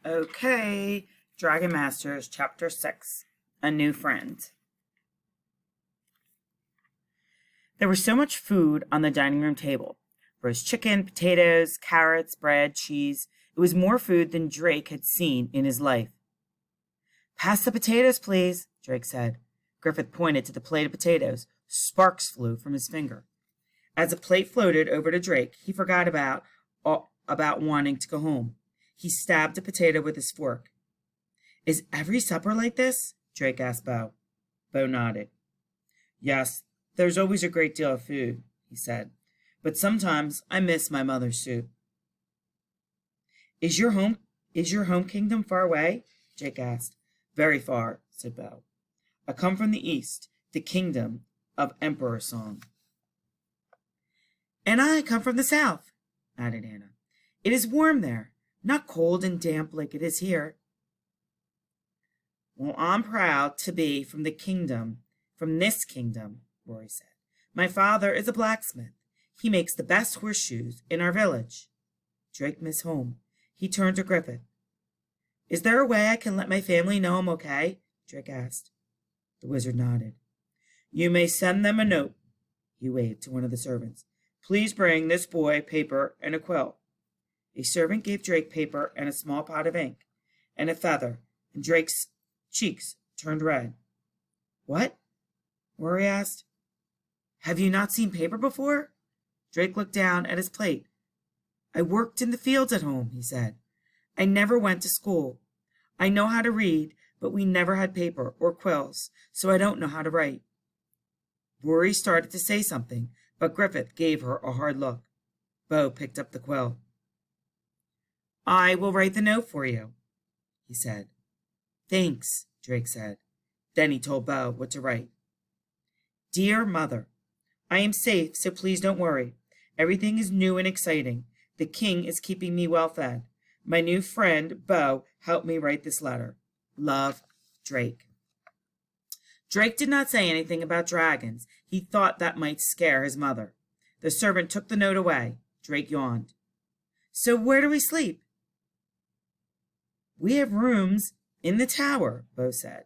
Okay, Dragon Masters, Chapter 6, A New Friend. There was so much food on the dining room table. Roast chicken, potatoes, carrots, bread, cheese. It was more food than Drake had seen in his life. "Pass the potatoes, please," Drake said. Griffith pointed to the plate of potatoes. Sparks flew from his finger. As the plate floated over to Drake, he forgot about wanting to go home. He stabbed a potato with his fork. "Is every supper like this?" Drake asked Bo. Bo nodded. "Yes, there's always a great deal of food," he said. "But sometimes I miss my mother's soup." Is your home kingdom far away?" Drake asked. "Very far," said Bo. "I come from the east, the kingdom of Emperor Song." "And I come from the south," added Anna. "It is warm there, not cold and damp like it is here." "Well, I'm proud to be from this kingdom, Rory said. "My father is a blacksmith. He makes the best horseshoes in our village." Drake missed home. He turned to Griffith. "Is there a way I can let my family know I'm okay?" Drake asked. The wizard nodded. "You may send them a note." He waved to one of the servants. "Please bring this boy paper and a quill." A servant gave Drake paper and a small pot of ink and a feather, and Drake's cheeks turned red. "What?" Rory asked. "Have you not seen paper before?" Drake looked down at his plate. "I worked in the fields at home," he said. "I never went to school. I know how to read, but we never had paper or quills, so I don't know how to write." Rory started to say something, but Griffith gave her a hard look. Bo picked up the quill. "I will write the note for you," he said. "Thanks," Drake said. Then he told Bo what to write. "Dear Mother, I am safe, so please don't worry. Everything is new and exciting. The king is keeping me well fed. My new friend, Bo, helped me write this letter. Love, Drake." Drake did not say anything about dragons. He thought that might scare his mother. The servant took the note away. Drake yawned. "So where do we sleep?" "We have rooms in the tower," Bo said.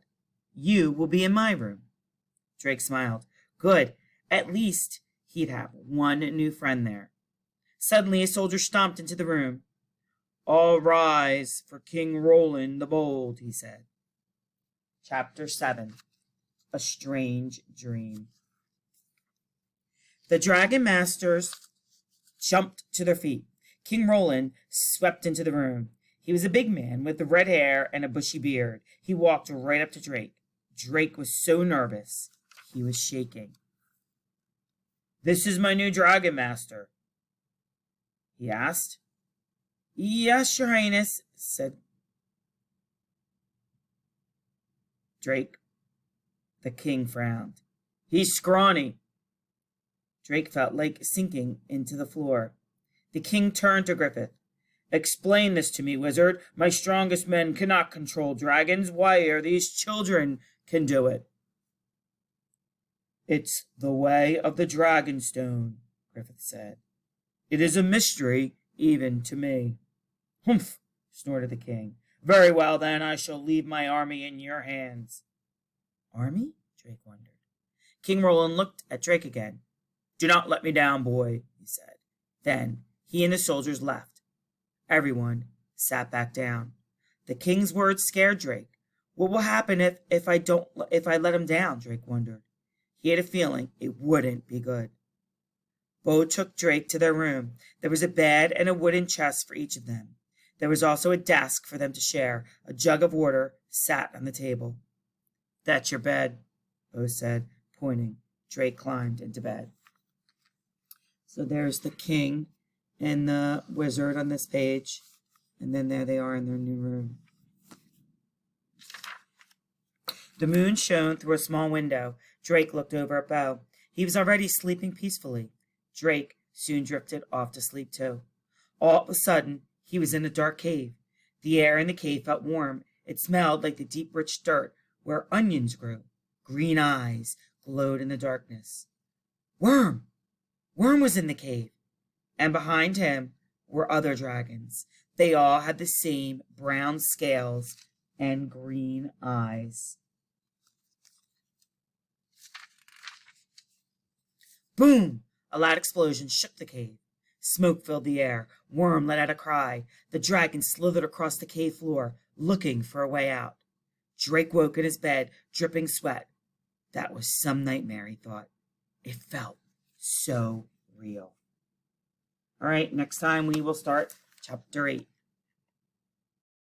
"You will be in my room." Drake smiled. Good. At least he'd have one new friend there. Suddenly a soldier stomped into the room. "All rise for King Roland the Bold," he said. Chapter 7. A Strange Dream. The Dragon Masters jumped to their feet. King Roland swept into the room. He was a big man with red hair and a bushy beard. He walked right up to Drake. Drake was so nervous, he was shaking. "This is my new Dragon Master," he asked. "Yes, Your Highness," said Drake. The king frowned. "He's scrawny." Drake felt like sinking into the floor. The king turned to Griffith. "Explain this to me, wizard. My strongest men cannot control dragons. Why are these children can do it?" "It's the way of the Dragonstone," Griffith said. "It is a mystery even to me." "Humph," snorted the king. "Very well, then, I shall leave my army in your hands." "Army?" Drake wondered. King Roland looked at Drake again. "Do not let me down, boy," he said. Then he and the soldiers left. Everyone sat back down. The king's words scared Drake. What will happen if I let him down? Drake wondered. He had a feeling it wouldn't be good. Bo took Drake to their room. There was a bed and a wooden chest for each of them. There was also a desk for them to share. A jug of water sat on the table. "That's your bed," Bo said, pointing. Drake climbed into bed. So there's the king and the wizard on this page. And then there they are in their new room. The moon shone through a small window. Drake looked over at Bo. He was already sleeping peacefully. Drake soon drifted off to sleep too. All of a sudden, he was in a dark cave. The air in the cave felt warm. It smelled like the deep, rich dirt where onions grew. Green eyes glowed in the darkness. Worm! Worm was in the cave. And behind him were other dragons. They all had the same brown scales and green eyes. Boom! A loud explosion shook the cave. Smoke filled the air. Worm let out a cry. The dragon slithered across the cave floor, looking for a way out. Drake woke in his bed, dripping sweat. That was some nightmare, he thought. It felt so real. All right, next time we will start chapter 8.